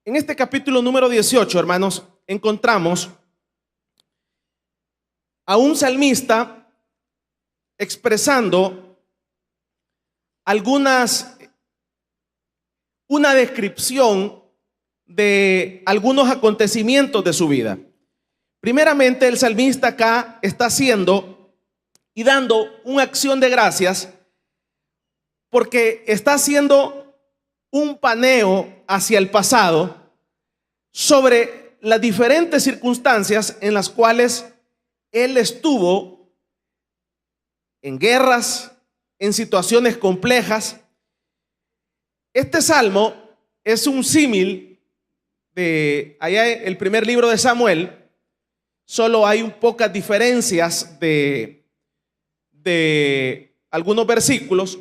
En este capítulo número 18, hermanos, encontramos a un salmista expresando una descripción de algunos acontecimientos de su vida. Primeramente, el salmista acá está haciendo y dando una acción de gracias porque está haciendo un paneo hacia el pasado sobre las diferentes circunstancias en las cuales él estuvo en guerras, en situaciones complejas. Este salmo es un símil de allá el primer libro de Samuel. Solo hay un pocas diferencias de algunos versículos.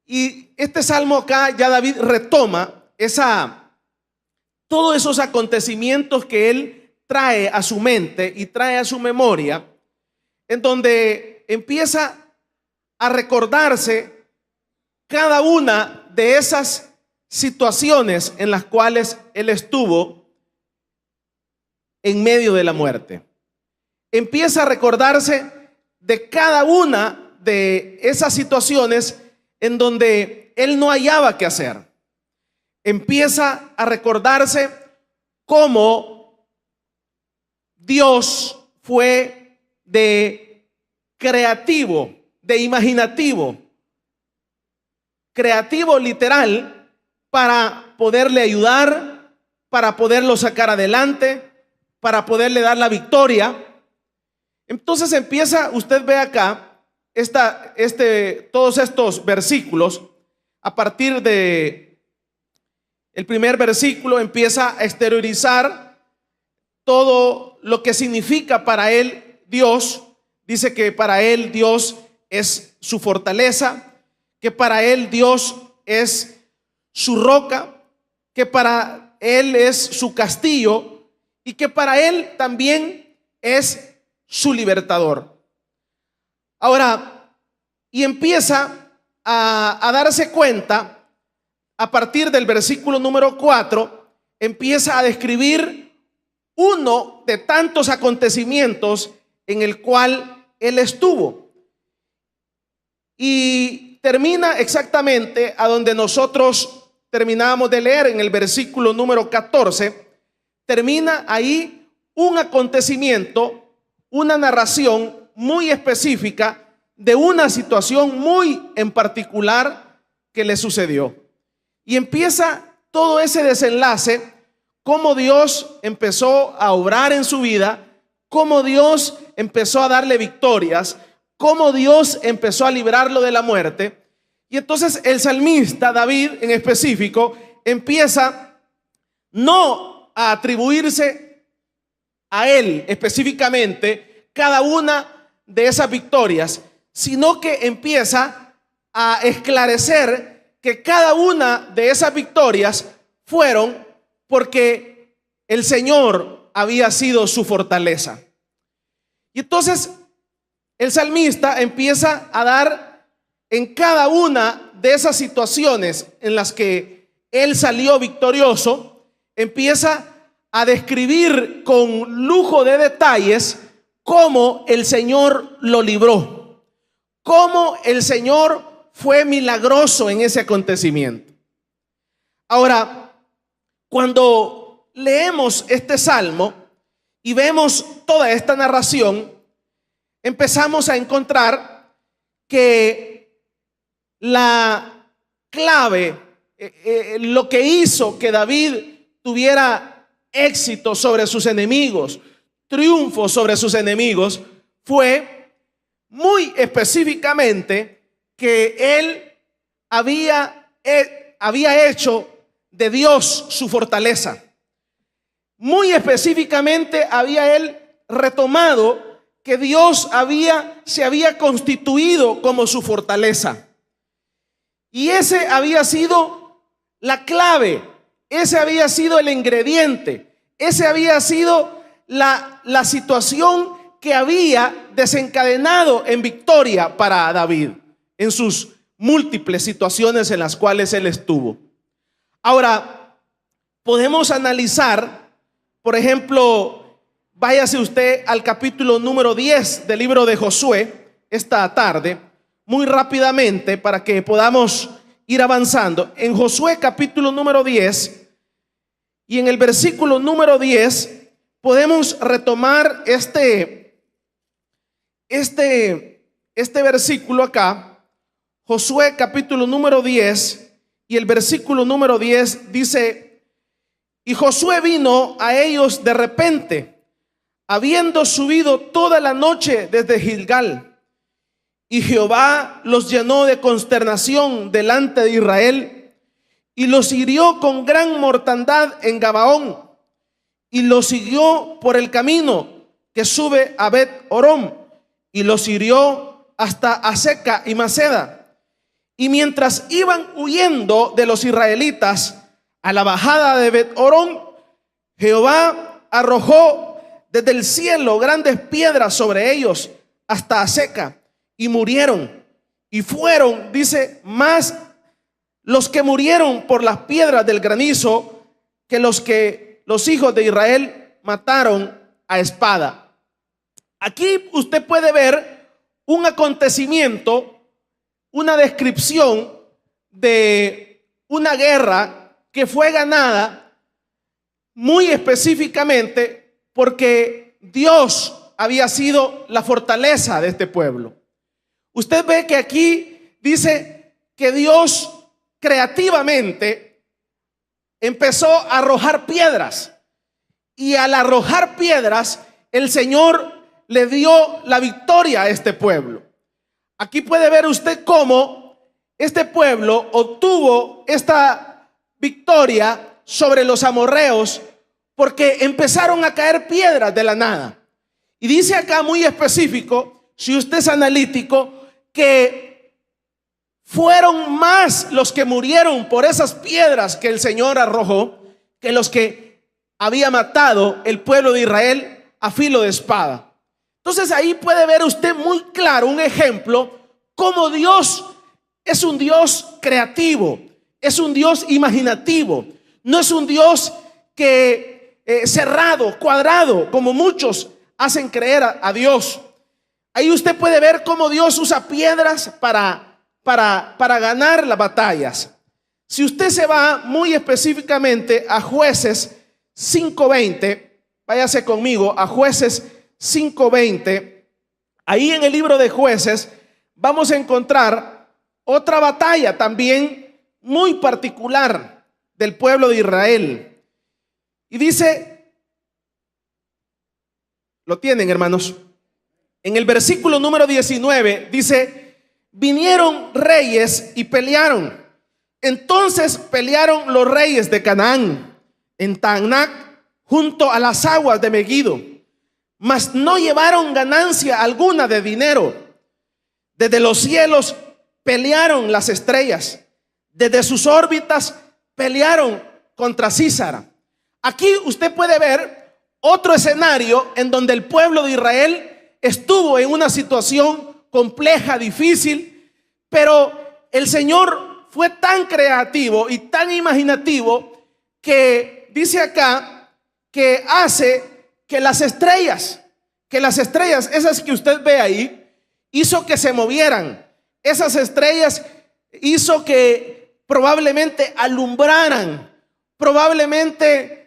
Y este salmo acá ya David retoma todos esos acontecimientos que él trae a su mente y trae a su memoria, en donde empieza a recordarse cada una de esas situaciones en las cuales él estuvo en medio de la muerte. Empieza a recordarse de cada una de esas situaciones en donde él no hallaba qué hacer. Empieza a recordarse cómo Dios fue de creativo, de imaginativo, creativo literal, para poderle ayudar, para poderlo sacar adelante, para poderle dar la victoria. Entonces empieza, usted ve acá, todos estos versículos, a partir de el primer versículo, empieza a exteriorizar todo lo que significa para él Dios. Dice que para él Dios es su fortaleza, que para él Dios es su roca, que para él es su castillo y que para él también es su libertador. Ahora, y empieza a darse cuenta, a partir del versículo número 4, empieza a describir uno de tantos acontecimientos en el cual él estuvo. Y termina exactamente a donde nosotros terminábamos de leer, en el versículo número 14. Termina ahí un acontecimiento, una narración muy específica de una situación muy en particular que le sucedió. Y empieza todo ese desenlace, cómo Dios empezó a obrar en su vida, cómo Dios empezó a darle victorias, cómo Dios empezó a librarlo de la muerte. Y entonces el salmista David en específico empieza no a atribuirse a él específicamente cada una de esas victorias, sino que empieza a esclarecer que cada una de esas victorias fueron porque el Señor había sido su fortaleza. Y entonces el salmista empieza a dar en cada una de esas situaciones en las que él salió victorioso, empieza a describir con lujo de detalles cómo el Señor lo libró, cómo el Señor fue milagroso en ese acontecimiento. Ahora, cuando leemos este salmo y vemos toda esta narración, empezamos a encontrar que la clave, lo que hizo que David tuviera éxito sobre sus enemigos, triunfo sobre sus enemigos, fue muy específicamente que él había hecho de Dios su fortaleza. Muy específicamente había él retomado que Dios se había constituido como su fortaleza. Y ese había sido la clave, ese había sido el ingrediente, ese había sido la situación que había desencadenado en victoria para David en sus múltiples situaciones en las cuales él estuvo. Ahora, podemos analizar, por ejemplo, váyase usted al capítulo número 10 del libro de Josué esta tarde, muy rápidamente para que podamos ir avanzando. En Josué capítulo número 10 y en el versículo número 10 podemos retomar este versículo acá. Josué capítulo número 10 y el versículo número 10 dice: y Josué vino a ellos de repente, habiendo subido toda la noche desde Gilgal, y Jehová los llenó de consternación delante de Israel, y los hirió con gran mortandad en Gabaón, y los siguió por el camino que sube a Bet-Horom, y los hirió hasta Aseca y Maceda. Y mientras iban huyendo de los israelitas a la bajada de Bet-Horom, Jehová arrojó desde el cielo grandes piedras sobre ellos hasta Aseca, y murieron. Y fueron, dice, más los que murieron por las piedras del granizo que los hijos de Israel mataron a espada. Aquí usted puede ver un acontecimiento, una descripción de una guerra que fue ganada muy específicamente porque Dios había sido la fortaleza de este pueblo. Usted ve que aquí dice que Dios creativamente empezó a arrojar piedras, y al arrojar piedras el Señor le dio la victoria a este pueblo. Aquí puede ver usted cómo este pueblo obtuvo esta victoria sobre los amorreos porque empezaron a caer piedras de la nada. Y dice acá muy específico, si usted es analítico, que fueron más los que murieron por esas piedras que el Señor arrojó que los que había matado el pueblo de Israel a filo de espada. Entonces ahí puede ver usted muy claro un ejemplo cómo Dios es un Dios creativo, es un Dios imaginativo, no es un Dios que cerrado, cuadrado, como muchos hacen creer a Dios. Ahí usted puede ver cómo Dios usa piedras para ganar las batallas. Si usted se va muy específicamente a Jueces 5:20, váyase conmigo a Jueces 5:20. Ahí en el libro de Jueces vamos a encontrar otra batalla también muy particular del pueblo de Israel. Y dice, ¿lo tienen, hermanos? En el versículo número 19 dice: vinieron reyes y pelearon. Entonces pelearon los reyes de Canaán en Taanac junto a las aguas de Megiddo, mas no llevaron ganancia alguna de dinero. Desde los cielos pelearon las estrellas, desde sus órbitas pelearon contra Císara. Aquí usted puede ver otro escenario en donde el pueblo de Israel estuvo en una situación compleja, difícil, pero el Señor fue tan creativo y tan imaginativo que dice acá que hace que las estrellas, esas que usted ve ahí, hizo que se movieran. Esas estrellas hizo que probablemente alumbraran, probablemente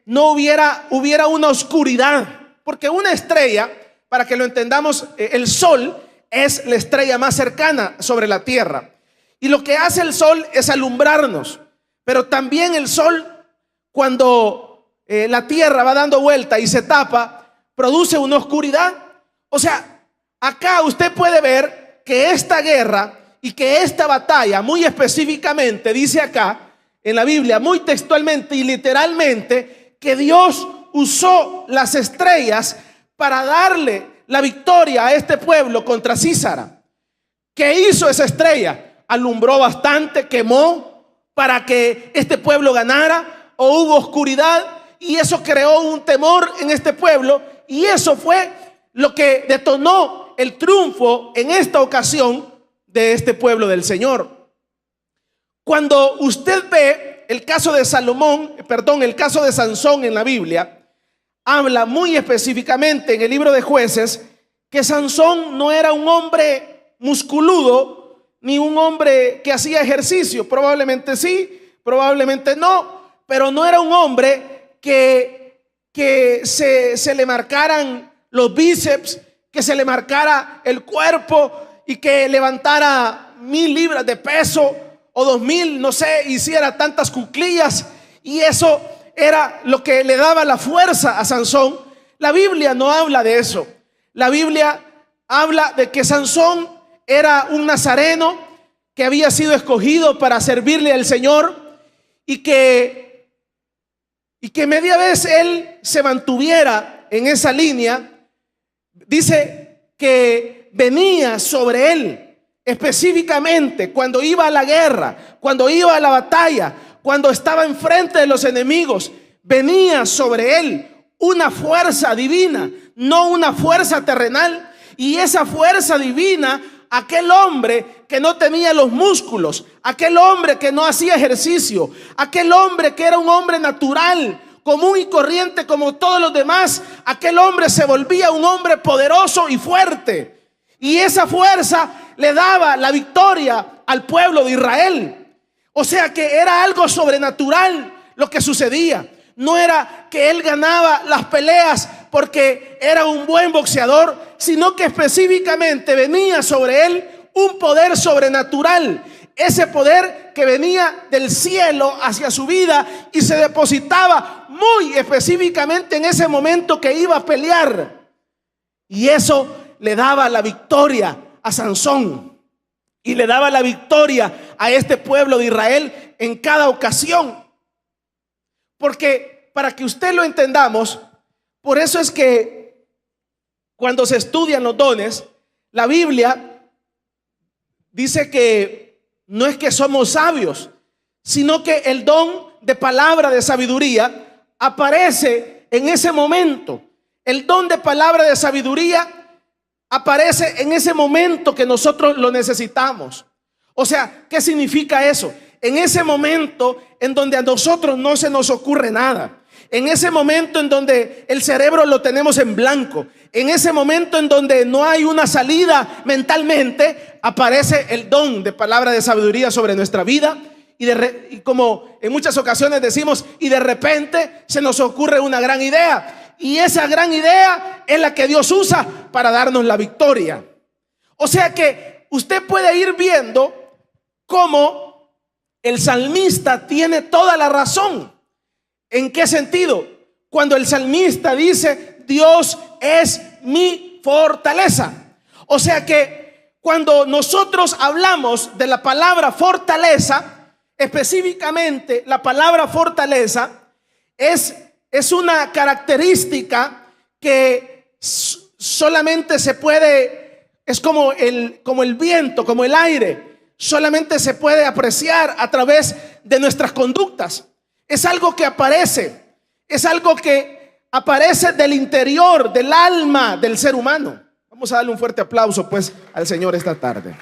no hubiera una oscuridad. Porque una estrella, para que lo entendamos, el sol es la estrella más cercana sobre la tierra. Y lo que hace el sol es alumbrarnos. Pero también el sol, cuando la tierra va dando vuelta y se tapa, produce una oscuridad. O sea, acá usted puede ver que esta guerra y que esta batalla, muy específicamente, dice acá en la Biblia, muy textualmente y literalmente, que Dios usó las estrellas para darle la victoria a este pueblo contra Císara. ¿Qué hizo esa estrella? Alumbró bastante, quemó para que este pueblo ganara, o hubo oscuridad y eso creó un temor en este pueblo, y eso fue lo que detonó el triunfo en esta ocasión de este pueblo del Señor. Cuando usted ve el caso de el caso de Sansón en la Biblia, habla muy específicamente en el libro de Jueces que Sansón no era un hombre musculudo ni un hombre que hacía ejercicio. Probablemente sí, probablemente no, pero no era un hombre que se le marcaran los bíceps, que se le marcara el cuerpo y que levantara 1000 libras de peso o 2000, no sé, hiciera tantas cuclillas, y eso era lo que le daba la fuerza a Sansón. La Biblia no habla de eso. La Biblia habla de que Sansón era un nazareno que había sido escogido para servirle al Señor, y que media vez él se mantuviera en esa línea. Dice que venía sobre él específicamente cuando iba a la guerra, cuando iba a la batalla, cuando estaba enfrente de los enemigos, venía sobre él una fuerza divina, no una fuerza terrenal. Y esa fuerza divina, aquel hombre que no tenía los músculos, aquel hombre que no hacía ejercicio, aquel hombre que era un hombre natural, común y corriente como todos los demás, aquel hombre se volvía un hombre poderoso y fuerte. Y esa fuerza le daba la victoria al pueblo de Israel. O sea que era algo sobrenatural lo que sucedía. No era que él ganaba las peleas porque era un buen boxeador, sino que específicamente venía sobre él un poder sobrenatural. Ese poder que venía del cielo hacia su vida y se depositaba muy específicamente en ese momento que iba a pelear. Y eso le daba la victoria a Sansón y le daba la victoria a este pueblo de Israel en cada ocasión. Porque para que usted lo entendamos, por eso es que cuando se estudian los dones, la Biblia dice que no es que somos sabios, sino que el don de palabra de sabiduría aparece en ese momento. El don de palabra de sabiduría aparece en ese momento que nosotros lo necesitamos. O sea, ¿qué significa eso? En ese momento en donde a nosotros no se nos ocurre nada, en ese momento en donde el cerebro lo tenemos en blanco, en ese momento en donde no hay una salida mentalmente, aparece el don de palabra de sabiduría sobre nuestra vida. Y como en muchas ocasiones decimos, y de repente se nos ocurre una gran idea. Y esa gran idea es la que Dios usa para darnos la victoria. O sea que usted puede ir viendo cómo el salmista tiene toda la razón. ¿En qué sentido? Cuando el salmista dice, Dios es mi fortaleza. O sea que cuando nosotros hablamos de la palabra fortaleza, específicamente la palabra fortaleza es una característica que solamente se puede, es como el viento, como el aire, solamente se puede apreciar a través de nuestras conductas. Es algo que aparece, es algo que aparece del interior, del alma del ser humano. Vamos a darle un fuerte aplauso pues al Señor esta tarde.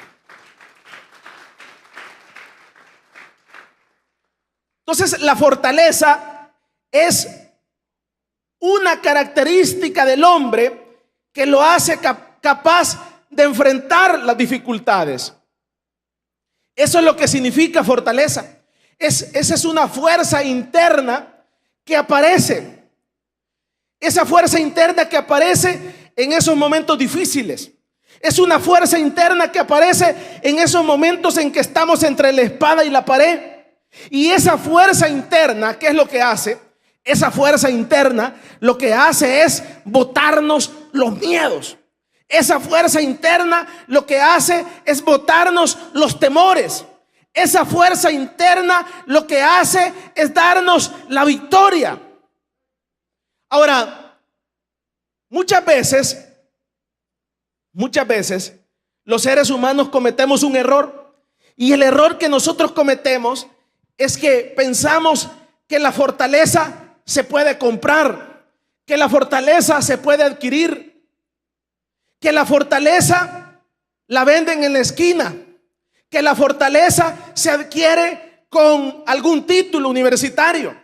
Entonces, la fortaleza es una característica del hombre que lo hace capaz de enfrentar las dificultades. Eso es lo que significa fortaleza. Esa es una fuerza interna que aparece. Esa fuerza interna que aparece en esos momentos difíciles. Es una fuerza interna que aparece en esos momentos en que estamos entre la espada y la pared. Y esa fuerza interna, ¿qué es lo que hace? Esa fuerza interna lo que hace es botarnos los miedos. Esa fuerza interna lo que hace es botarnos los temores. Esa fuerza interna lo que hace es darnos la victoria. Ahora, muchas veces los seres humanos cometemos un error. Y el error que nosotros cometemos es que pensamos que la fortaleza se puede comprar, que la fortaleza se puede adquirir, que la fortaleza la venden en la esquina, que la fortaleza se adquiere con algún título universitario,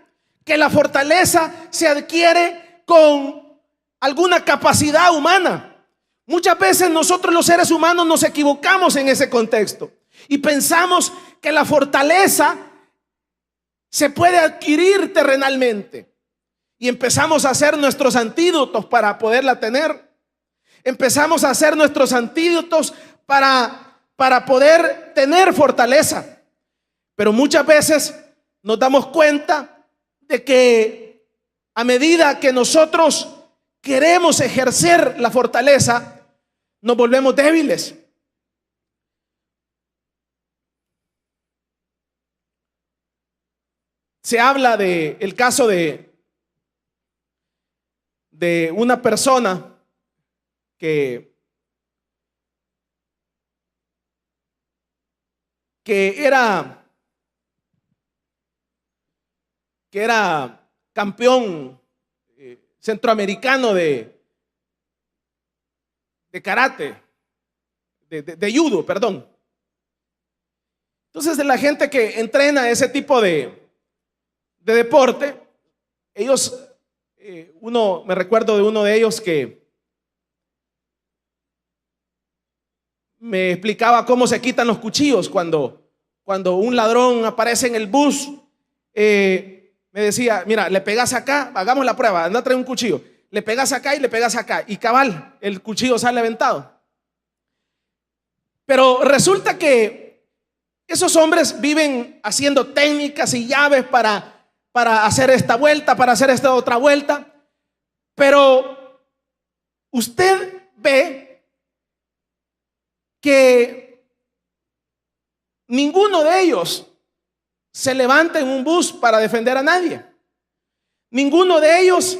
que la fortaleza se adquiere con alguna capacidad humana. Muchas veces nosotros los seres humanos nos equivocamos en ese contexto y pensamos que la fortaleza se puede adquirir terrenalmente y empezamos a hacer nuestros antídotos para poderla tener. Empezamos a hacer nuestros antídotos para poder tener fortaleza. Pero muchas veces nos damos cuenta de que a medida que nosotros queremos ejercer la fortaleza, nos volvemos débiles. Se habla del caso de una persona que era campeón centroamericano de karate, de judo, perdón. Entonces, de la gente que entrena ese tipo de deporte, ellos, me recuerdo de uno de ellos que me explicaba cómo se quitan los cuchillos cuando un ladrón aparece en el bus. Me decía, mira, le pegas acá, hagamos la prueba, anda a traer un cuchillo, le pegas acá y le pegas acá, y cabal, el cuchillo sale aventado. Pero resulta que esos hombres viven haciendo técnicas y llaves para hacer esta vuelta, para hacer esta otra vuelta. Pero usted ve que ninguno de ellos se levanta en un bus para defender a nadie. Ninguno de ellos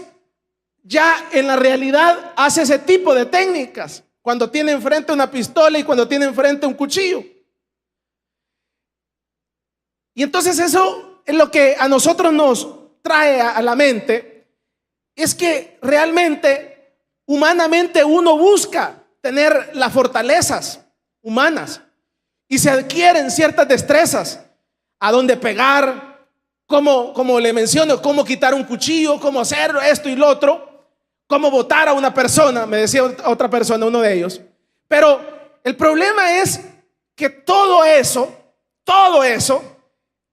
ya en la realidad hace ese tipo de técnicas cuando tiene enfrente una pistola y cuando tiene enfrente un cuchillo. Y entonces eso es lo que a nosotros nos trae a la mente, es que realmente, humanamente, uno busca tener las fortalezas humanas y se adquieren ciertas destrezas, a dónde pegar, como le menciono, cómo quitar un cuchillo, cómo hacer esto y lo otro, cómo botar a una persona, me decía otra persona, uno de ellos. Pero el problema es que todo eso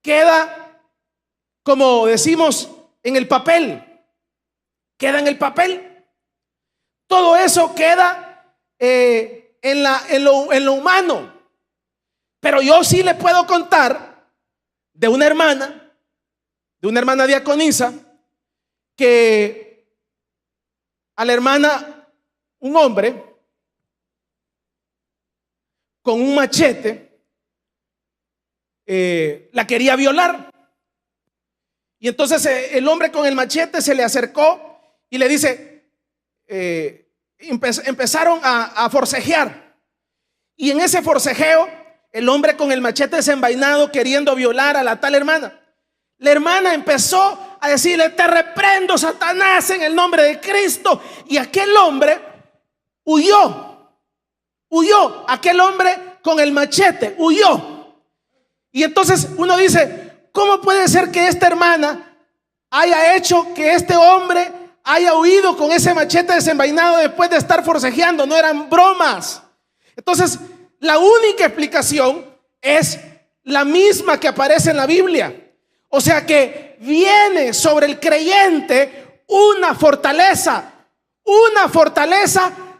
queda, como decimos, en el papel. Queda en el papel. Todo eso queda en lo humano. Pero yo sí le puedo contar de una hermana diaconisa, que a la hermana un hombre con un machete la quería violar. Y entonces el hombre con el machete se le acercó y le dice, empezaron a forcejear. Y en ese forcejeo, el hombre con el machete desenvainado queriendo violar a la tal hermana, la hermana empezó a decirle, te reprendo, Satanás, en el nombre de Cristo. Y aquel hombre huyó, aquel hombre con el machete huyó. Y entonces uno dice, ¿cómo puede ser que esta hermana haya hecho que este hombre haya huido con ese machete desenvainado después de estar forcejeando? No eran bromas. Entonces, la única explicación es la misma que aparece en la Biblia. O sea que viene sobre el creyente una fortaleza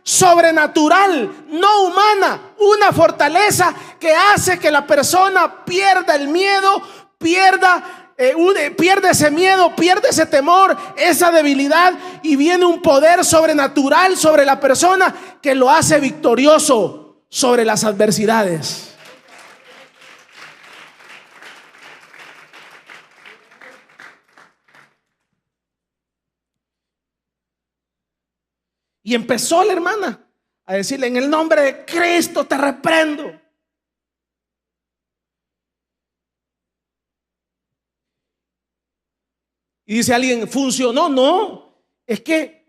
sobrenatural, no humana, una fortaleza que hace que la persona pierda el miedo, pierde ese miedo, pierde ese temor, esa debilidad, y viene un poder sobrenatural sobre la persona que lo hace victorioso sobre las adversidades. Y empezó la hermana a decirle, en el nombre de Cristo te reprendo. Y dice alguien, ¿funcionó? No, es que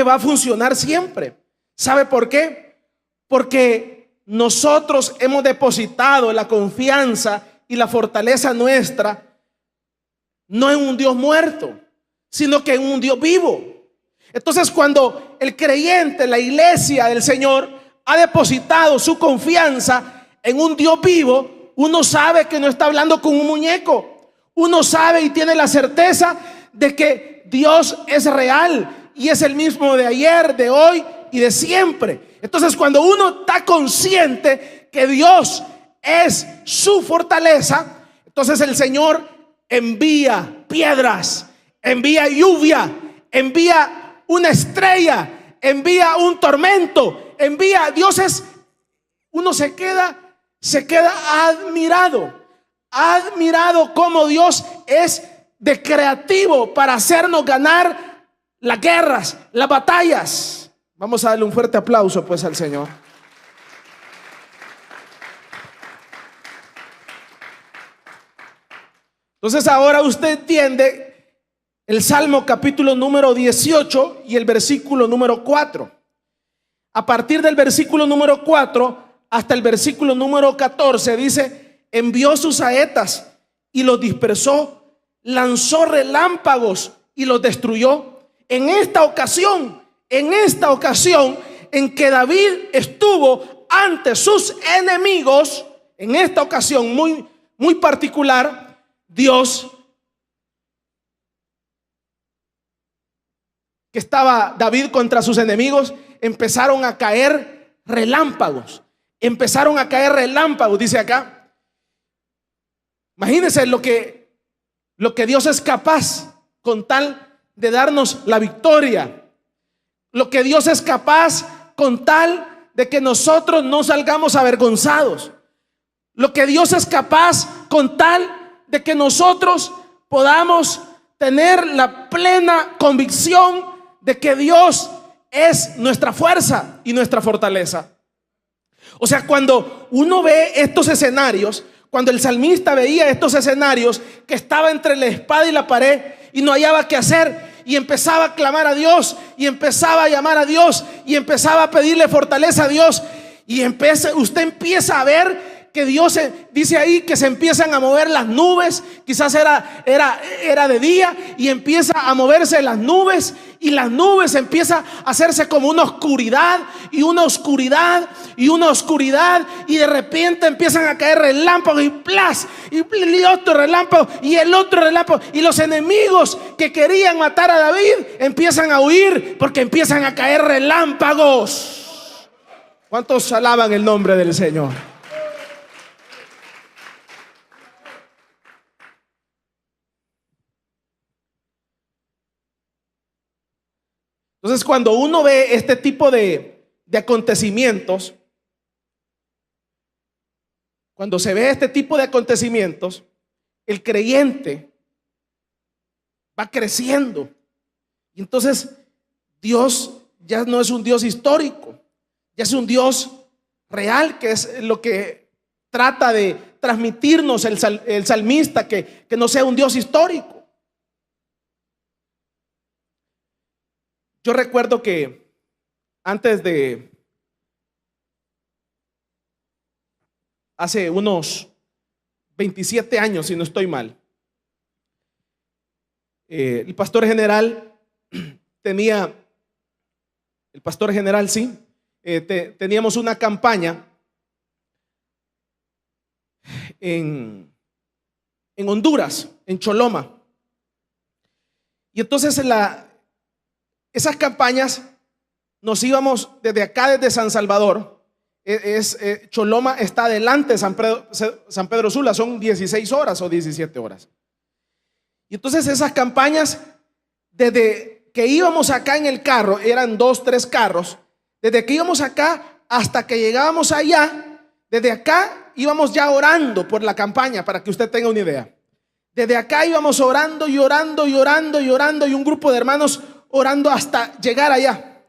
va a funcionar siempre. ¿Sabe por qué? Porque nosotros hemos depositado la confianza y la fortaleza nuestra no en un Dios muerto, sino que en un Dios vivo. Entonces, cuando el creyente, la iglesia del Señor, ha depositado su confianza en un Dios vivo, uno sabe que no está hablando con un muñeco. Uno sabe y tiene la certeza de que Dios es real y es el mismo de ayer, de hoy y de siempre. Entonces, cuando uno está consciente que Dios es su fortaleza, entonces el Señor envía piedras, envía lluvia, envía una estrella, envía un tormento, envía. Uno se queda admirado cómo Dios es de creativo para hacernos ganar las guerras, las batallas. Vamos a darle un fuerte aplauso pues al Señor. Entonces ahora usted entiende el Salmo capítulo número 18 y el versículo número 4. A partir del versículo número 4 hasta el versículo número 14 dice: envió sus saetas y los dispersó, lanzó relámpagos y los destruyó. En esta ocasión en que David estuvo ante sus enemigos, en esta ocasión muy particular, Dios, que estaba David contra sus enemigos, empezaron a caer relámpagos. Dice acá. Imagínense lo que Dios es capaz con tal de darnos la victoria. Lo que Dios es capaz con tal de que nosotros no salgamos avergonzados. Lo que Dios es capaz con tal de que nosotros podamos tener la plena convicción de que Dios es nuestra fuerza y nuestra fortaleza. O sea, cuando uno ve estos escenarios, cuando el salmista veía estos escenarios, que estaba entre la espada y la pared y no hallaba qué hacer, y empezaba a clamar a Dios, y empezaba a llamar a Dios, y empezaba a pedirle fortaleza a Dios, y usted empieza a ver que Dios dice ahí que se empiezan a mover las nubes. Quizás era de día y empieza a moverse las nubes, y las nubes empieza a hacerse como una oscuridad y una oscuridad y una oscuridad, y de repente empiezan a caer relámpagos y plas, y otro relámpago y el otro relámpago, y los enemigos que querían matar a David empiezan a huir porque empiezan a caer relámpagos. ¿Cuántos alaban el nombre del Señor? Entonces, cuando uno ve este tipo de acontecimientos, cuando se ve este tipo de acontecimientos, el creyente va creciendo. Y entonces Dios ya no es un Dios histórico, ya es un Dios real, que es lo que trata de transmitirnos el salmista, que no sea un Dios histórico. Yo recuerdo que hace unos 27 años, si no estoy mal, el pastor general teníamos una campaña en Honduras, en Choloma. Y entonces esas campañas nos íbamos desde acá, desde San Salvador. Choloma está adelante de San Pedro Sula, son 16 horas o 17 horas. Y entonces esas campañas, desde que íbamos acá en el carro, eran 2, 3 carros, desde que íbamos acá hasta que llegábamos allá, desde acá íbamos ya orando por la campaña, para que usted tenga una idea. Desde acá íbamos orando y orando y orando y orando, y un grupo de hermanos orando hasta llegar allá.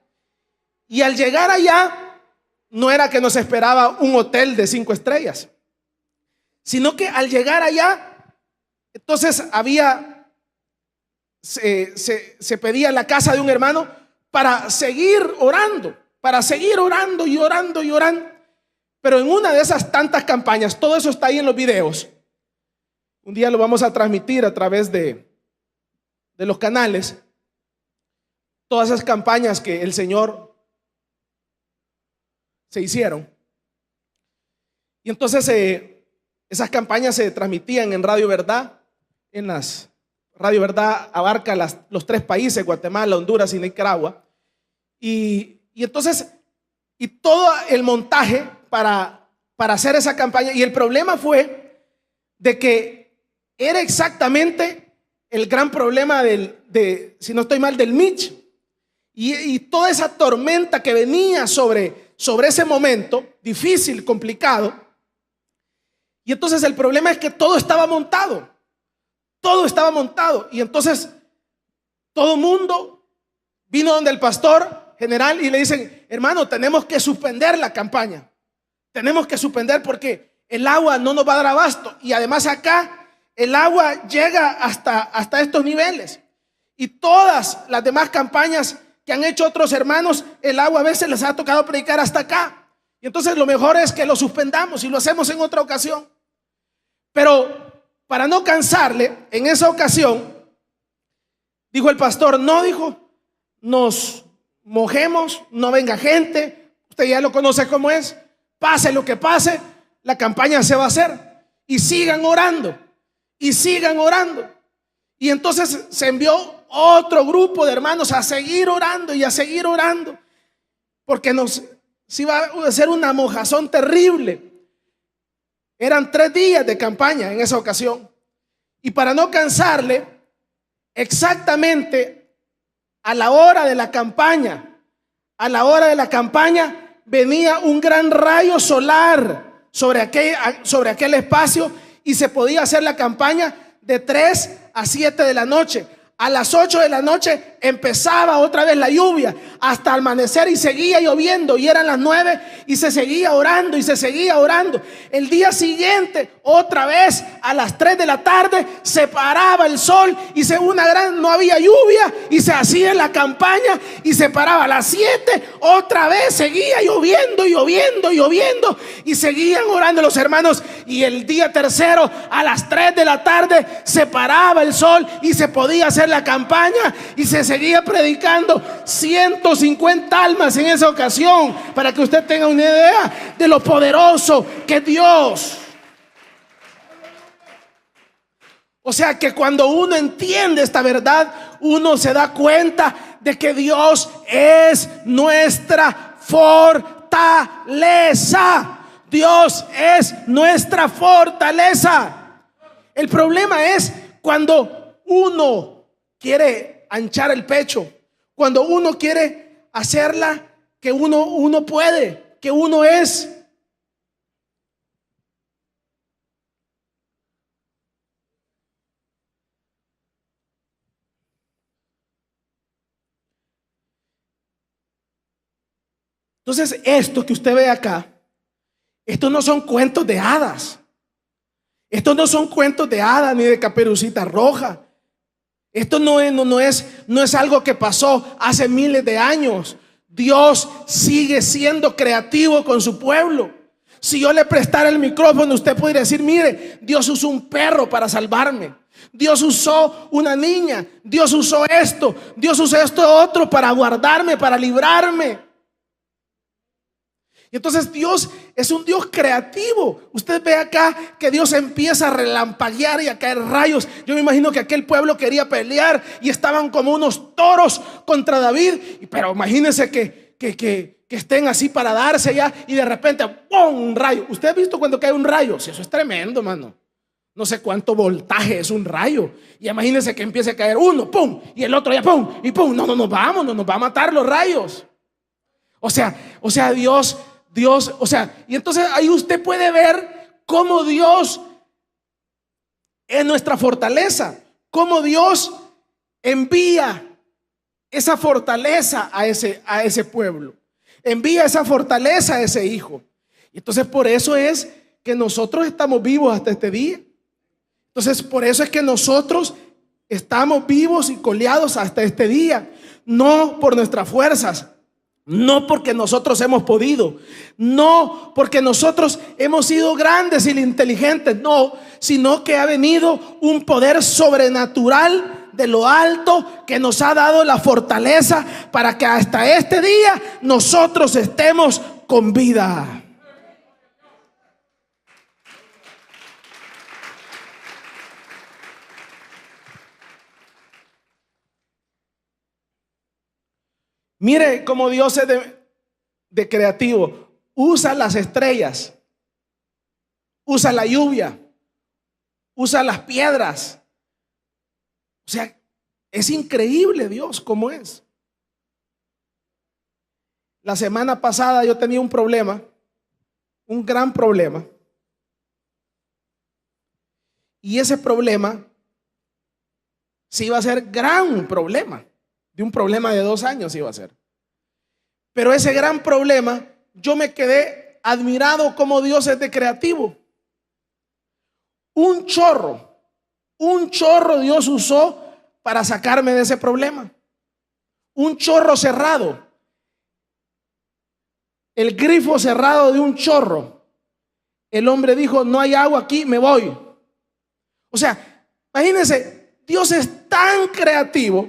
Y al llegar allá, no era que nos esperaba un hotel de 5 estrellas, sino que al llegar allá, entonces se pedía la casa de un hermano para seguir orando y orando y orando. Pero en una de esas tantas campañas, todo eso está ahí en los videos. Un día lo vamos a transmitir a través de los canales. Todas esas campañas que el Señor se hicieron. Y entonces esas campañas se transmitían en Radio Verdad. Radio Verdad abarca los 3 países, Guatemala, Honduras y Nicaragua. Y entonces, y todo el montaje para hacer esa campaña. Y el problema fue de que era exactamente el gran problema si no estoy mal, del Mitch. Y toda esa tormenta que venía sobre ese momento, difícil, complicado. Y entonces el problema es que todo estaba montado. Todo estaba montado. Y entonces todo el mundo vino donde el pastor general y le dicen: hermano, tenemos que suspender la campaña. Tenemos que suspender porque el agua no nos va a dar abasto. Y además acá el agua llega hasta estos niveles. Y todas las demás campañas que han hecho otros hermanos, el agua a veces les ha tocado predicar hasta acá. Y entonces lo mejor es que lo suspendamos y lo hacemos en otra ocasión. Pero para no cansarle, en esa ocasión dijo el pastor: no, dijo, nos mojemos, no venga gente, usted ya lo conoce cómo es, pase lo que pase, la campaña se va a hacer. Y sigan orando, y sigan orando. Y entonces se envió otro grupo de hermanos a seguir orando y a seguir orando, porque se iba a hacer una mojazón terrible. Eran 3 días de campaña en esa ocasión. Y para no cansarle, exactamente a la hora de la campaña, venía un gran rayo solar sobre aquel espacio y se podía hacer la campaña de 3 a 7 de la noche. A las 8 de la noche empezaba otra vez la lluvia hasta amanecer y seguía lloviendo, y eran las 9 y se seguía orando y se seguía orando. El día siguiente, otra vez a las 3 de la tarde, se paraba el sol y no había lluvia y se hacía la campaña y se paraba a las 7, otra vez seguía lloviendo y seguían orando los hermanos. Y el día tercero, a las 3 de la tarde, se paraba el sol y se podía hacer la campaña y se seguía predicando. 150 almas en esa ocasión, para que usted tenga una idea de lo poderoso que es Dios. O sea que cuando uno entiende esta verdad, uno se da cuenta de que Dios es nuestra fortaleza. Dios es nuestra fortaleza. El problema es cuando uno quiere anchar el pecho, cuando uno quiere hacerla que uno puede, que uno es. Entonces, esto que usted ve acá, estos no son cuentos de hadas. Estos no son cuentos de hadas ni de Caperucita Roja. Esto no es algo que pasó hace miles de años. Dios sigue siendo creativo con su pueblo. Si yo le prestara el micrófono, usted podría decir: mire, Dios usó un perro para salvarme, Dios usó una niña, Dios usó esto otro para guardarme, para librarme. Y entonces Dios es un Dios creativo. Usted ve acá que Dios empieza a relampaguear y a caer rayos. Yo me imagino que aquel pueblo quería pelear y estaban como unos toros contra David. Pero imagínense que estén así para darse ya, y de repente ¡pum! Un rayo. ¿Usted ha visto cuando cae un rayo? Sí, eso es tremendo, mano. No sé cuánto voltaje es un rayo. Y imagínense que empiece a caer uno, ¡pum! Y el otro ya ¡pum! Y ¡pum! No nos va a matar los rayos. O sea, Dios, y entonces ahí usted puede ver cómo Dios es nuestra fortaleza, cómo Dios envía esa fortaleza a ese pueblo, envía esa fortaleza a ese hijo. Y entonces por eso es que nosotros estamos vivos hasta este día. Entonces por eso es que nosotros estamos vivos y coleados hasta este día, no por nuestras fuerzas, No porque nosotros hemos podido, no porque nosotros hemos sido grandes y inteligentes, no, sino que ha venido un poder sobrenatural de lo alto que nos ha dado la fortaleza para que hasta este día nosotros estemos con vida. Mire cómo Dios es de creativo. Usa las estrellas, usa la lluvia, usa las piedras. O sea, es increíble Dios cómo es. La semana pasada yo tenía un problema, un gran problema. Y ese problema se iba a ser gran problema. De un problema de 2 años iba a ser. Pero ese gran problema, yo me quedé admirado como Dios es de creativo. Un chorro Dios usó para sacarme de ese problema. Un chorro cerrado. El grifo cerrado de un chorro. El hombre dijo, no hay agua aquí, me voy. O sea, imagínense, Dios es tan creativo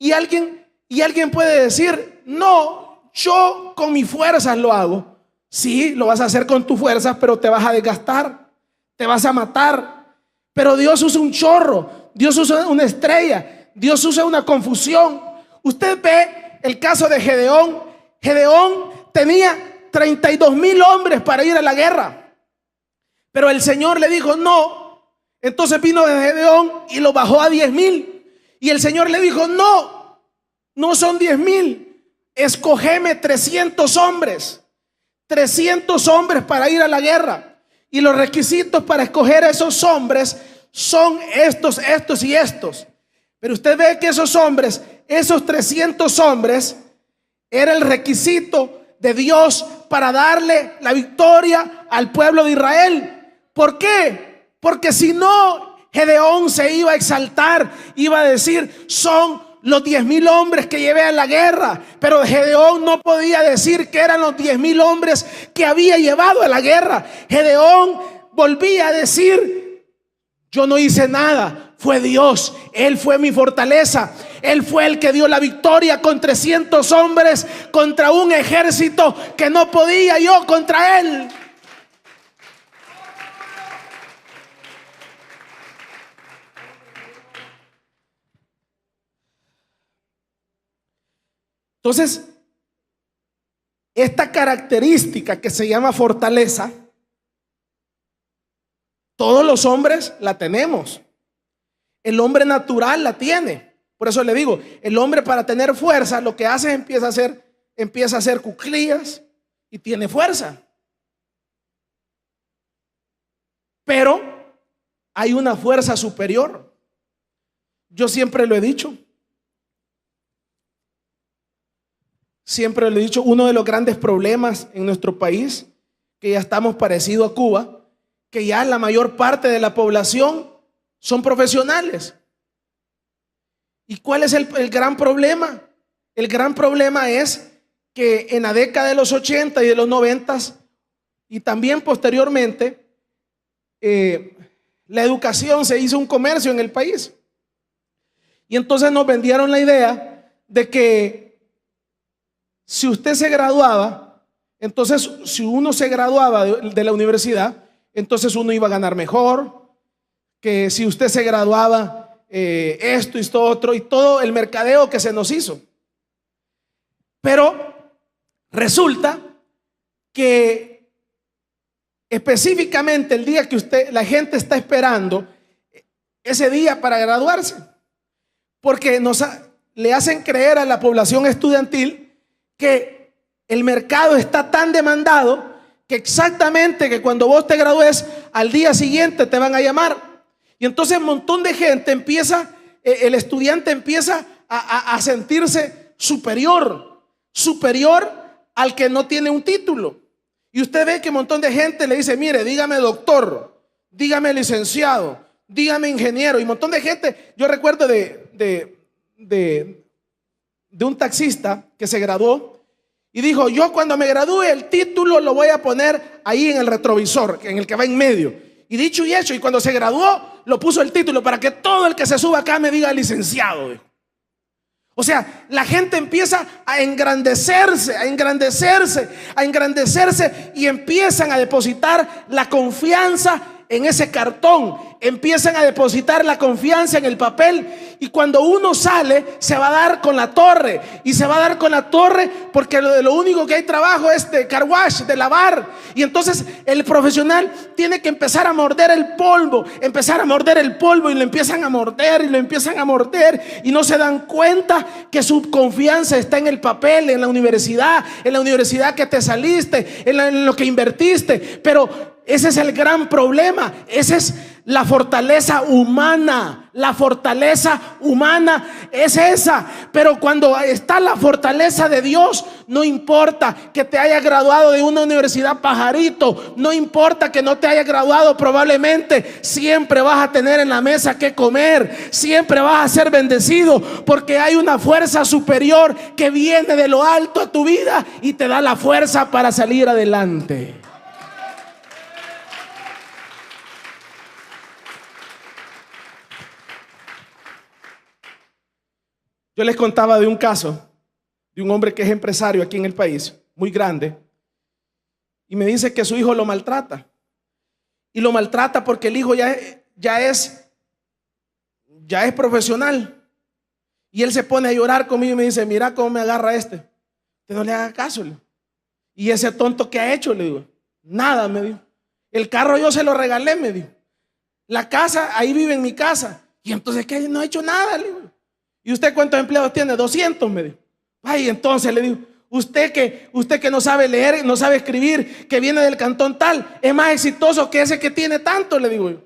y alguien puede decir, no, yo con mis fuerzas lo hago. Sí, lo vas a hacer con tus fuerzas, pero te vas a desgastar, te vas a matar. Pero Dios usa un chorro, Dios usa una estrella, Dios usa una confusión. Usted ve el caso de Gedeón. Gedeón tenía 32,000 hombres para ir a la guerra, pero el Señor le dijo no. Entonces vino Gedeón y lo bajó a 10,000. Y el Señor le dijo no son 10,000, escogeme 300 hombres. 300 hombres para ir a la guerra. Y los requisitos para escoger a esos hombres son estos y estos. Pero usted ve que esos hombres, esos 300 hombres, era el requisito de Dios para darle la victoria al pueblo de Israel. ¿Por qué? Porque si no, Gedeón se iba a exaltar, iba a decir, son los 10,000 hombres que llevé a la guerra. Pero Gedeón no podía decir que eran los 10,000 hombres que había llevado a la guerra. Gedeón volvía a decir, yo no hice nada, fue Dios, Él fue mi fortaleza. Él fue el que dio la victoria con 300 hombres contra un ejército que no podía yo contra Él. Entonces, esta característica que se llama fortaleza, todos los hombres la tenemos. El hombre natural la tiene. Por eso le digo, el hombre para tener fuerza, lo que hace es empieza a hacer cuclillas y tiene fuerza. Pero hay una fuerza superior. Yo siempre lo he dicho. Siempre lo he dicho, uno de los grandes problemas en nuestro país, que ya estamos parecidos a Cuba, que ya la mayor parte de la población son profesionales. ¿Y cuál es el gran problema? El gran problema es que en la década de los 80 y de los 90 y también posteriormente, la educación se hizo un comercio en el país. Y entonces nos vendieron la idea de que si usted se graduaba, entonces si uno se graduaba de la universidad, entonces uno iba a ganar mejor, que si usted se graduaba esto y esto otro, y todo el mercadeo que se nos hizo. Pero resulta que específicamente el día que la gente está esperando ese día para graduarse, porque le hacen creer a la población estudiantil que el mercado está tan demandado que exactamente que cuando vos te gradúes al día siguiente te van a llamar. Y entonces un montón de gente el estudiante empieza a sentirse superior al que no tiene un título. Y usted ve que un montón de gente le dice, mire, dígame doctor, dígame licenciado, dígame ingeniero. Y un montón de gente, yo recuerdo de un taxista que se graduó Y dijo, yo cuando me gradúe el título lo voy a poner ahí en el retrovisor, en el que va en medio. Y dicho y hecho, y cuando se graduó, lo puso el título para que todo el que se suba acá me diga licenciado. O sea, la gente empieza a engrandecerse, a engrandecerse, a engrandecerse y empiezan a depositar la confianza en ese cartón, empiezan a depositar la confianza en el papel, y cuando uno sale se va a dar con la torre, y se va a dar con la torre porque lo único que hay trabajo es de car wash, de lavar, y entonces el profesional tiene que empezar a morder el polvo, empezar a morder el polvo, y lo empiezan a morder y lo empiezan a morder, y no se dan cuenta que su confianza está en el papel, en la universidad que te saliste, en lo que invertiste. Pero ese es el gran problema. Esa es la fortaleza humana. La fortaleza humana es esa. Pero cuando está la fortaleza de Dios, no importa que te haya graduado de una universidad pajarito, no importa que no te haya graduado, probablemente siempre vas a tener en la mesa que comer, siempre vas a ser bendecido, porque hay una fuerza superior que viene de lo alto a tu vida y te da la fuerza para salir adelante. Yo les contaba de un caso de un hombre que es empresario aquí en el país, muy grande, y me dice que su hijo lo maltrata. Y lo maltrata porque el hijo ya es profesional. Y él se pone a llorar conmigo y me dice, mira cómo me agarra este. Que no le haga caso. Y ese tonto, ¿qué ha hecho? Le digo, nada, me dijo. El carro yo se lo regalé, me dijo. La casa, ahí vive en mi casa. Y entonces, ¿qué? No ha hecho nada, le digo. ¿Y usted cuántos empleados tiene? 200, me dijo. Ay, entonces le digo, usted que no sabe leer, no sabe escribir, que viene del cantón tal, es más exitoso que ese que tiene tanto, le digo yo.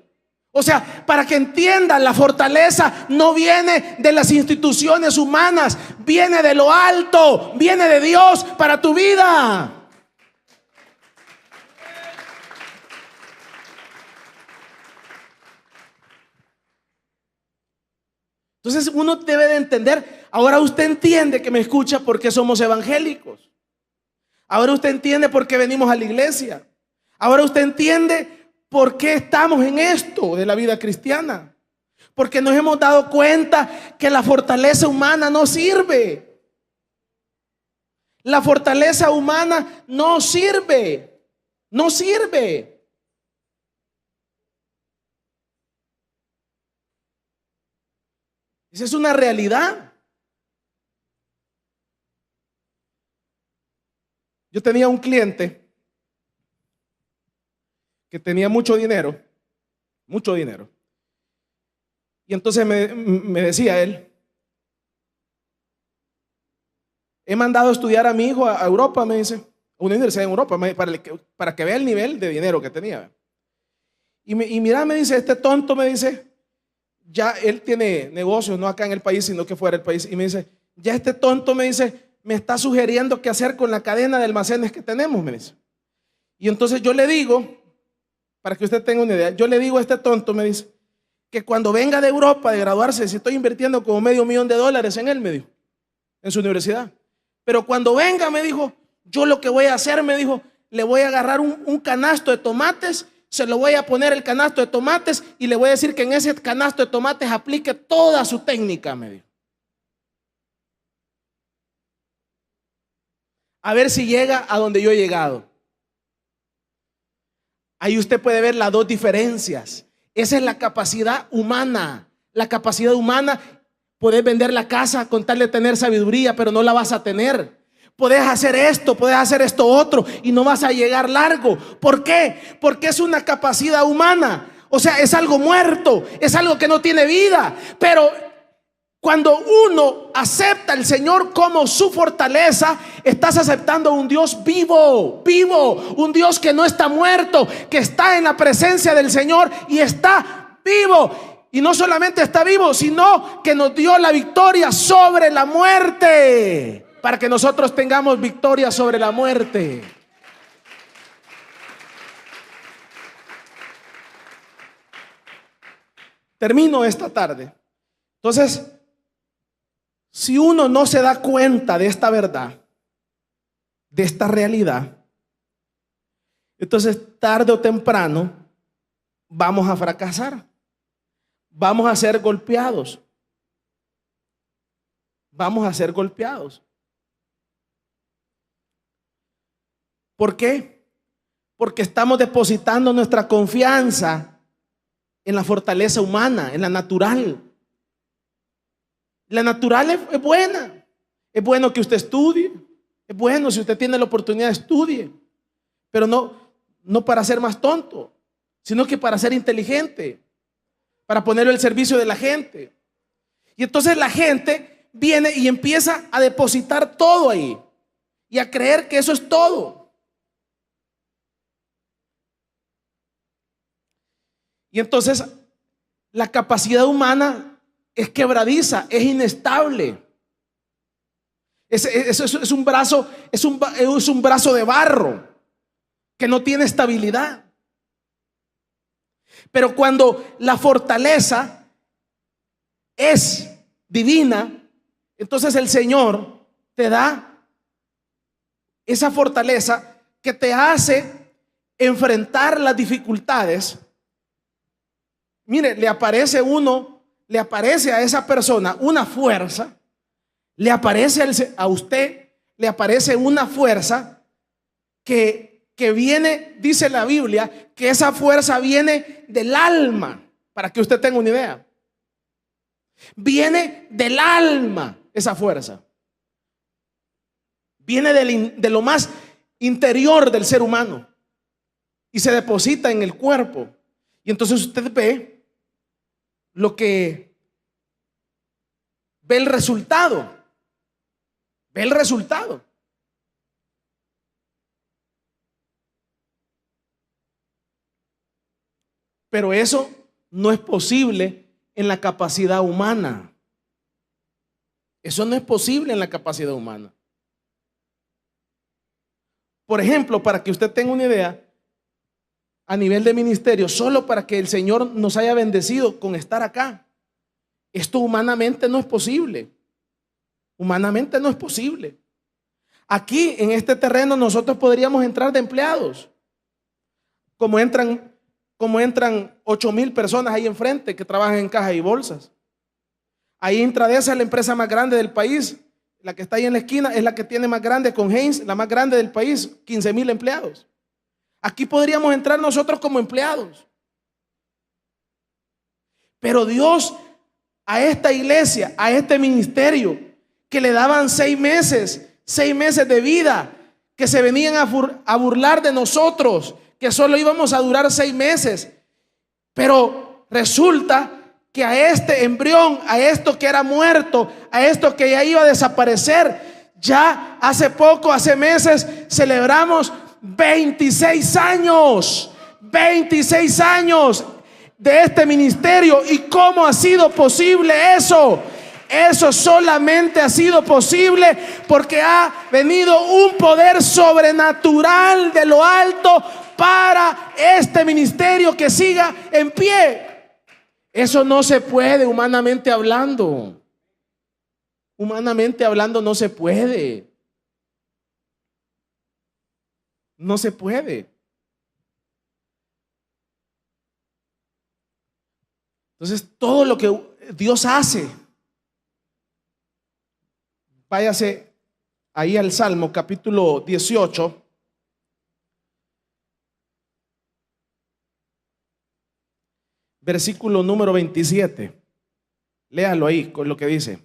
O sea, para que entiendan, la fortaleza no viene de las instituciones humanas, viene de lo alto, viene de Dios para tu vida. Entonces uno debe de entender. Ahora usted entiende, que me escucha, por qué somos evangélicos. Ahora usted entiende por qué venimos a la iglesia. Ahora usted entiende por qué estamos en esto de la vida cristiana. Porque nos hemos dado cuenta que la fortaleza humana no sirve. La fortaleza humana no sirve. No sirve. Esa es una realidad. Yo tenía un cliente que tenía mucho dinero. Y entonces me decía él, he mandado a estudiar a mi hijo a Europa, me dice, a una universidad en Europa, para que vea el nivel de dinero que tenía. Y mira, me dice, este tonto, me dice, ya él tiene negocios, no acá en el país, sino que fuera del país. Y me dice, ya este tonto, me dice, me está sugiriendo qué hacer con la cadena de almacenes que tenemos, me dice. Y entonces yo le digo, para que usted tenga una idea, yo le digo a este tonto, me dice, que cuando venga de Europa de graduarse, si estoy invirtiendo como $500,000 en él, me dijo, en su universidad. Pero cuando venga, me dijo, yo lo que voy a hacer, me dijo, le voy a agarrar un canasto de tomates, se lo voy a poner el canasto de tomates y le voy a decir que en ese canasto de tomates aplique toda su técnica, me dijo. A ver si llega a donde yo he llegado. Ahí usted puede ver las dos diferencias. Esa es la capacidad humana. La capacidad humana, podés vender la casa con tal de tener sabiduría, pero no la vas a tener. Podés hacer esto otro y no vas a llegar largo. ¿Por qué? Porque es una capacidad humana. O sea, es algo muerto, es algo que no tiene vida. Pero cuando uno acepta al Señor como su fortaleza, estás aceptando un Dios vivo, un Dios que no está muerto, que está en la presencia del Señor y está vivo. Y no solamente está vivo, sino que nos dio la victoria sobre la muerte, para que nosotros tengamos victoria sobre la muerte. Termino esta tarde. Entonces, si uno no se da cuenta de esta verdad, de esta realidad, entonces tarde o temprano vamos a fracasar, vamos a ser golpeados, vamos a ser golpeados. ¿Por qué? Porque estamos depositando nuestra confianza en la fortaleza humana, en la natural. La natural es buena. Es bueno que usted estudie. Es bueno si usted tiene la oportunidad, estudie. Pero no para ser más tonto, sino que para ser inteligente, para ponerlo al servicio de la gente. Y entonces la gente viene y empieza a depositar todo ahí y a creer que eso es todo. Y entonces la capacidad humana es quebradiza, es inestable. Es un brazo, es un brazo de barro que no tiene estabilidad. Pero cuando la fortaleza es divina, entonces el Señor te da esa fortaleza que te hace enfrentar las dificultades. Mire, le aparece a esa persona una fuerza, le aparece a usted, le aparece una fuerza que viene, dice la Biblia, que esa fuerza viene del alma, para que usted tenga una idea. Viene del alma esa fuerza. Viene de lo más interior del ser humano y se deposita en el cuerpo. Y entonces usted ve ve el resultado. Ve el resultado. Pero eso no es posible en la capacidad humana. Eso no es posible en la capacidad humana. Por ejemplo, para que usted tenga una idea, a nivel de ministerio, solo para que el Señor nos haya bendecido con estar acá, esto humanamente no es posible. Humanamente no es posible. Aquí en este terreno nosotros podríamos entrar de empleados, como entran 8,000 personas ahí enfrente que trabajan en cajas y bolsas. Ahí Intradesa es la empresa más grande del país. La que está ahí en la esquina es la que tiene más grande con Heinz, la más grande del país, 15,000 empleados. Aquí podríamos entrar nosotros como empleados. Pero Dios a esta iglesia, a este ministerio, que le daban 6 meses de vida, que se venían a burlar de nosotros, que solo íbamos a durar 6 meses. Pero resulta que a este embrión, a esto que era muerto, a esto que ya iba a desaparecer, ya hace meses celebramos 26 años de este ministerio. ¿Y cómo ha sido posible eso? Eso solamente ha sido posible porque ha venido un poder sobrenatural de lo alto para este ministerio que siga en pie. Eso no se puede humanamente hablando. Humanamente hablando no se puede. No se puede. Entonces, todo lo que Dios hace, váyase ahí al Salmo capítulo 18. Versículo número 27. Léalo ahí con lo que dice.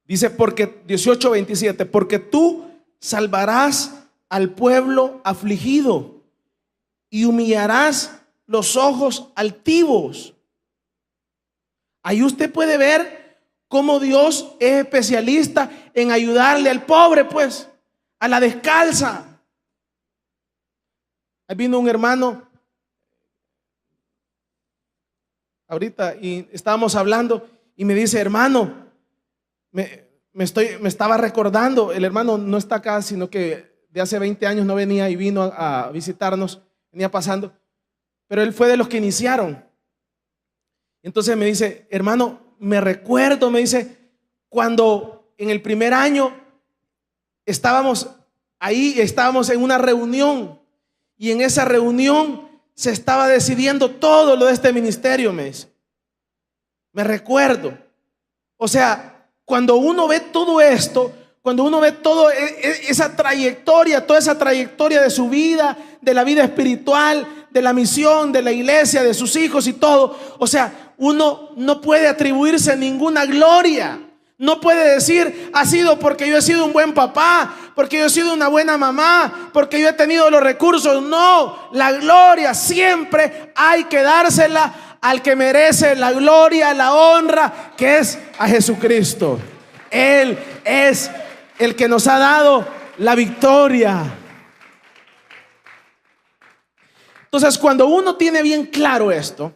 Dice, porque 18:27, porque tú salvarás al pueblo afligido y humillarás los ojos altivos. Ahí usted puede ver cómo Dios es especialista en ayudarle al pobre, pues, a la descalza. Ahí vino un hermano ahorita y estábamos hablando y me dice, hermano, me estaba recordando, el hermano no está acá, sino que de hace 20 años no venía y vino a visitarnos, venía pasando, pero él fue de los que iniciaron. Entonces me dice, hermano, me recuerdo, me dice, cuando en el primer año estábamos en una reunión, y en esa reunión se estaba decidiendo todo lo de este ministerio, me dice. Me recuerdo. O sea, cuando uno ve todo esto, cuando uno ve toda esa trayectoria de su vida, de la vida espiritual, de la misión, de la iglesia, de sus hijos y todo, o sea, uno no puede atribuirse ninguna gloria. No puede decir, ha sido porque yo he sido un buen papá, porque yo he sido una buena mamá, porque yo he tenido los recursos. No, la gloria siempre hay que dársela al que merece la gloria, la honra, que es a Jesucristo. Él es el que nos ha dado la victoria. Entonces, cuando uno tiene bien claro esto,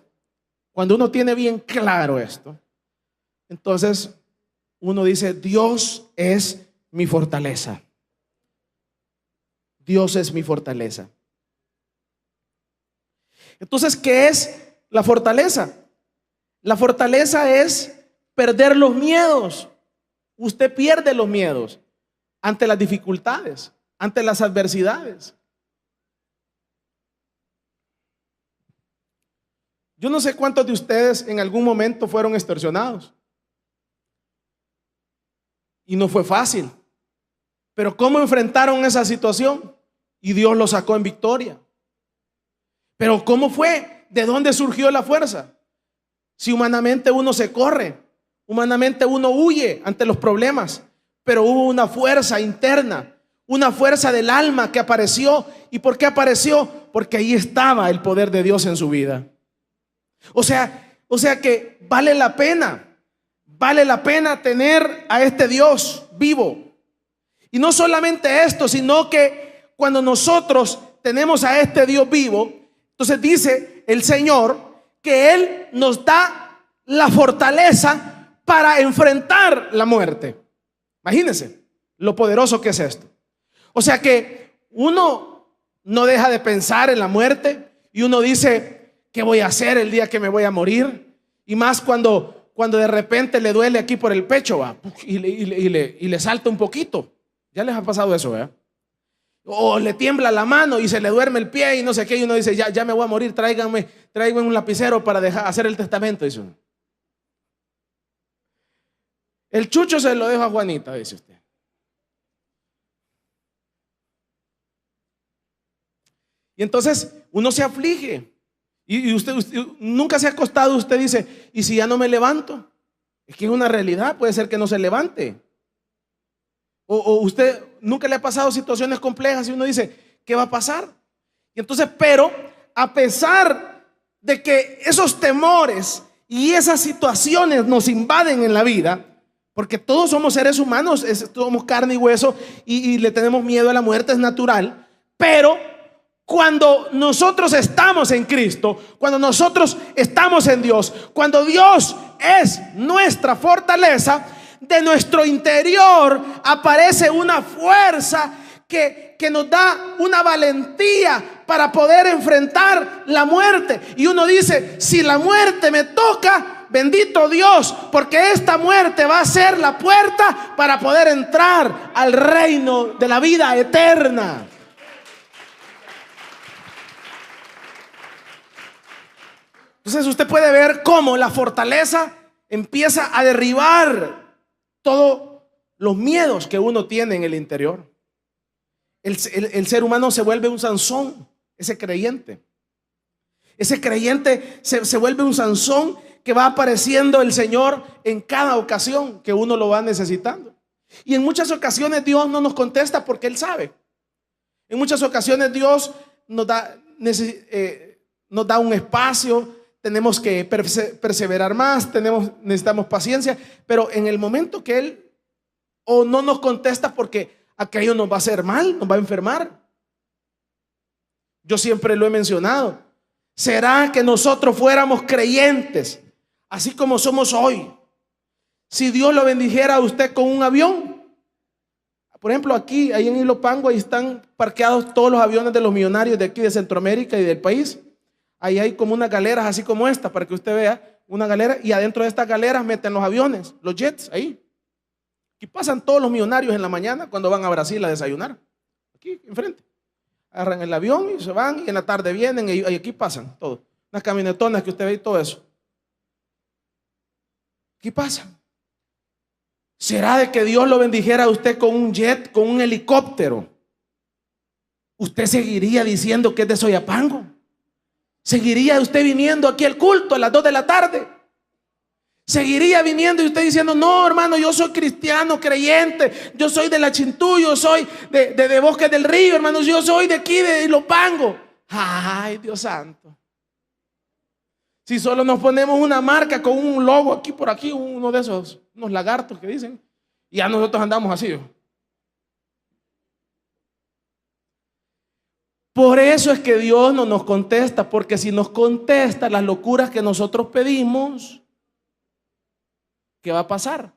entonces uno dice, Dios es mi fortaleza. Dios es mi fortaleza. Entonces, ¿qué es la fortaleza? La fortaleza es perder los miedos. Usted pierde los miedos ante las dificultades, ante las adversidades. Yo no sé cuántos de ustedes en algún momento fueron extorsionados. Y no fue fácil. Pero ¿cómo enfrentaron esa situación? Y Dios los sacó en victoria. Pero ¿cómo fue? ¿De dónde surgió la fuerza? Si humanamente uno se corre, humanamente uno huye ante los problemas, pero hubo una fuerza interna, una fuerza del alma que apareció. ¿Y por qué apareció? Porque ahí estaba el poder de Dios en su vida. O sea que vale la pena tener a este Dios vivo. Y no solamente esto, sino que cuando nosotros tenemos a este Dios vivo, entonces dice el Señor que Él nos da la fortaleza para enfrentar la muerte. Imagínense lo poderoso que es esto. O sea que uno no deja de pensar en la muerte y uno dice, ¿qué voy a hacer el día que me voy a morir? Y más cuando de repente le duele aquí por el pecho, ¿va? Y le salta un poquito. Ya les ha pasado eso, ¿verdad? O le tiembla la mano y se le duerme el pie y no sé qué, y uno dice, ya me voy a morir, tráiganme un lapicero para hacer el testamento, dice uno. El chucho se lo dejo a Juanita, dice usted. Y entonces uno se aflige. Y usted nunca se ha acostado, usted dice, ¿y si ya no me levanto? Es que es una realidad, puede ser que no se levante. O usted nunca le ha pasado situaciones complejas y uno dice, ¿qué va a pasar? Y entonces, pero a pesar de que esos temores y esas situaciones nos invaden en la vida, porque todos somos seres humanos, somos carne y hueso, y le tenemos miedo a la muerte, es natural, pero cuando nosotros estamos en Cristo, cuando nosotros estamos en Dios, cuando Dios es nuestra fortaleza, de nuestro interior aparece una fuerza que nos da una valentía para poder enfrentar la muerte. Y uno dice, si la muerte me toca, bendito Dios, porque esta muerte va a ser la puerta para poder entrar al reino de la vida eterna. Entonces usted puede ver cómo la fortaleza empieza a derribar todos los miedos que uno tiene en el interior. El ser humano se vuelve un Sansón, ese creyente. Ese creyente se vuelve un Sansón que va apareciendo el Señor en cada ocasión que uno lo va necesitando. Y en muchas ocasiones Dios no nos contesta porque Él sabe. En muchas ocasiones Dios nos da un espacio. Tenemos que perseverar más, necesitamos paciencia, pero en el momento que Él o no nos contesta porque aquello nos va a hacer mal, nos va a enfermar. Yo siempre lo he mencionado. ¿Será que nosotros fuéramos creyentes así como somos hoy? Si Dios lo bendijera a usted con un avión. Por ejemplo, ahí en Ilopango, ahí están parqueados todos los aviones de los millonarios de aquí de Centroamérica y del país. Ahí hay como unas galeras así como esta, para que usted vea una galera, y adentro de estas galeras meten los aviones, los jets ahí. Aquí pasan todos los millonarios en la mañana cuando van a Brasil a desayunar. Aquí enfrente. Agarran el avión y se van y en la tarde vienen y aquí pasan todos. Unas camionetonas que usted ve y todo eso. Aquí pasan. ¿Será de que Dios lo bendijera a usted con un jet, con un helicóptero? ¿Usted seguiría diciendo que es de Soyapango? ¿Seguiría usted viniendo aquí al culto a las 2 de la tarde? ¿Seguiría viniendo y usted diciendo, no, hermano, yo soy cristiano, creyente, yo soy de La Chintú, yo soy de Bosques del Río, hermanos, yo soy de aquí, de Ilopango? Ay, Dios santo. Si solo nos ponemos una marca con un logo aquí por aquí, uno de esos, unos lagartos que dicen, y ya nosotros andamos así. Por eso es que Dios no nos contesta, porque si nos contesta las locuras que nosotros pedimos, ¿qué va a pasar?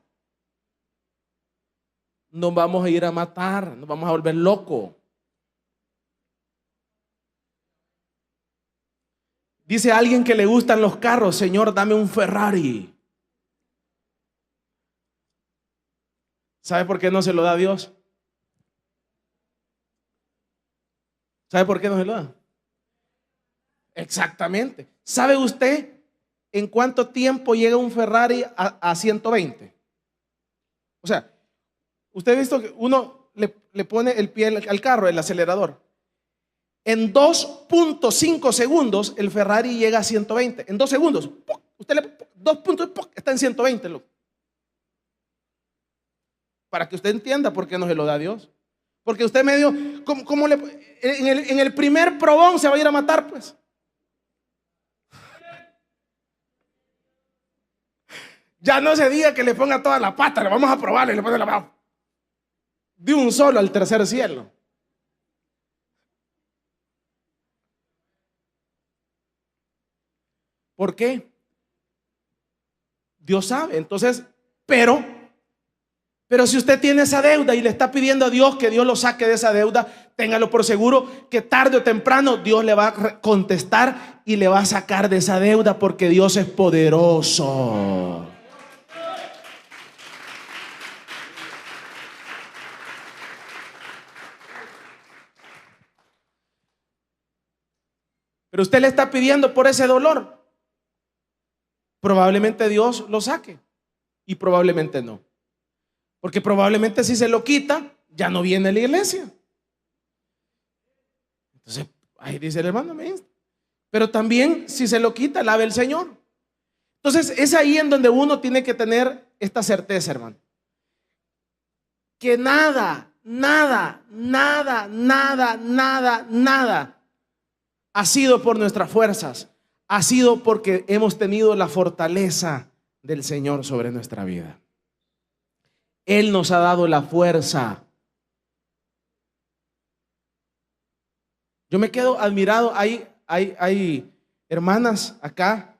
Nos vamos a ir a matar, nos vamos a volver locos. Dice alguien que le gustan los carros, Señor, dame un Ferrari. ¿Sabe por qué no se lo da a Dios? ¿Sabe por qué no se lo da? Exactamente. ¿Sabe usted en cuánto tiempo llega un Ferrari a 120? O sea, usted ha visto que uno le pone el pie al carro, el acelerador. En 2.5 segundos el Ferrari llega a 120. En 2 segundos, usted le 2 puntos, está en 120. Loco. Para que usted entienda por qué no se lo da a Dios. Porque usted medio, en el primer probón se va a ir a matar, pues. Ya no se diga que le ponga toda la pata, le vamos a probar y le pone la mano. De un solo al tercer cielo. ¿Por qué? Dios sabe. Entonces, pero si usted tiene esa deuda y le está pidiendo a Dios que Dios lo saque de esa deuda, téngalo por seguro que tarde o temprano Dios le va a contestar y le va a sacar de esa deuda, porque Dios es poderoso. Pero usted le está pidiendo por ese dolor. Probablemente Dios lo saque y probablemente no. Porque probablemente si se lo quita, ya no viene a la iglesia. Entonces, ahí dice el hermano, pero también si se lo quita, alabe el Señor. Entonces, es ahí en donde uno tiene que tener esta certeza, hermano. Que nada ha sido por nuestras fuerzas. Ha sido porque hemos tenido la fortaleza del Señor sobre nuestra vida. Él nos ha dado la fuerza. Yo me quedo admirado. Hay hermanas acá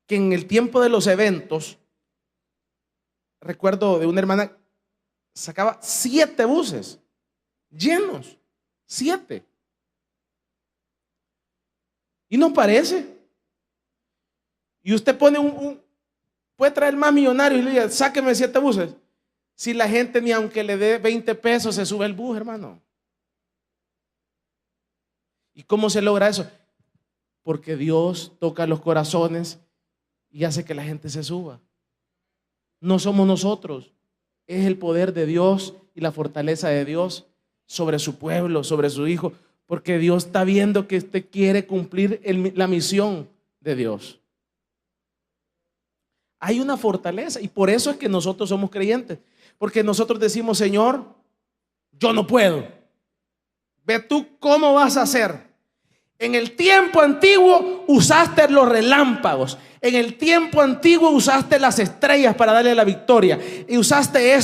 que en el tiempo de los eventos, recuerdo de una hermana, sacaba 7 buses llenos, 7. Y no parece. Y usted pone puede traer más millonarios y le dice, sáqueme 7 buses. Si la gente ni aunque le dé 20 pesos se sube el bus, hermano. ¿Y cómo se logra eso? Porque Dios toca los corazones y hace que la gente se suba. No somos nosotros, es el poder de Dios y la fortaleza de Dios sobre su pueblo, sobre su hijo. Porque Dios está viendo que usted quiere cumplir la misión de Dios. Hay una fortaleza y por eso es que nosotros somos creyentes. Porque nosotros decimos, Señor, yo no puedo. Ve tú cómo vas a hacer. En el tiempo antiguo usaste los relámpagos. En el tiempo antiguo usaste las estrellas para darle la victoria. Y usaste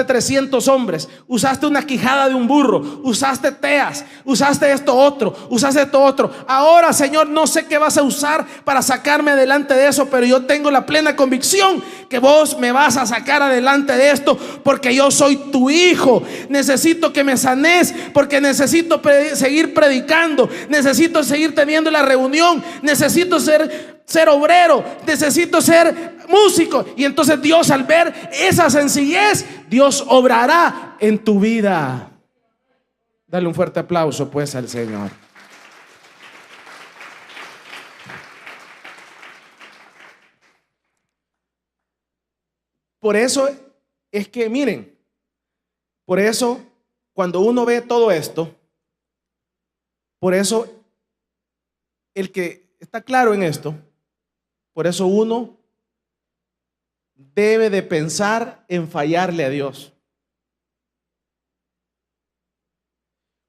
300 hombres. Usaste una quijada de un burro. Usaste teas. Usaste esto otro. Ahora, Señor, no sé qué vas a usar para sacarme adelante de eso, pero yo tengo la plena convicción que vos me vas a sacar adelante de esto porque yo soy tu hijo. Necesito que me sanes porque necesito seguir predicando, necesito seguir teniendo la reunión, necesito ser obrero, necesito ser músico. Y entonces Dios, al ver esa sencillez, Dios obrará en tu vida. Dale un fuerte aplauso pues al Señor. Por eso es que, miren, por eso cuando uno ve todo esto, por eso el que está claro en esto, por eso uno debe de pensar en fallarle a Dios.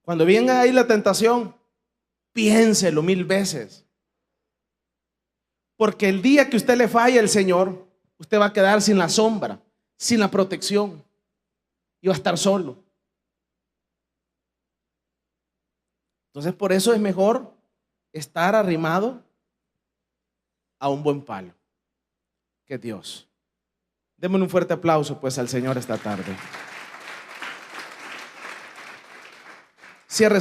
Cuando venga ahí la tentación, piénselo 1000 veces. Porque el día que usted le falle al Señor, usted va a quedar sin la sombra, sin la protección y va a estar solo. Entonces por eso es mejor estar arrimado a un buen palo, que Dios. Démosle un fuerte aplauso pues al Señor esta tarde. Cierre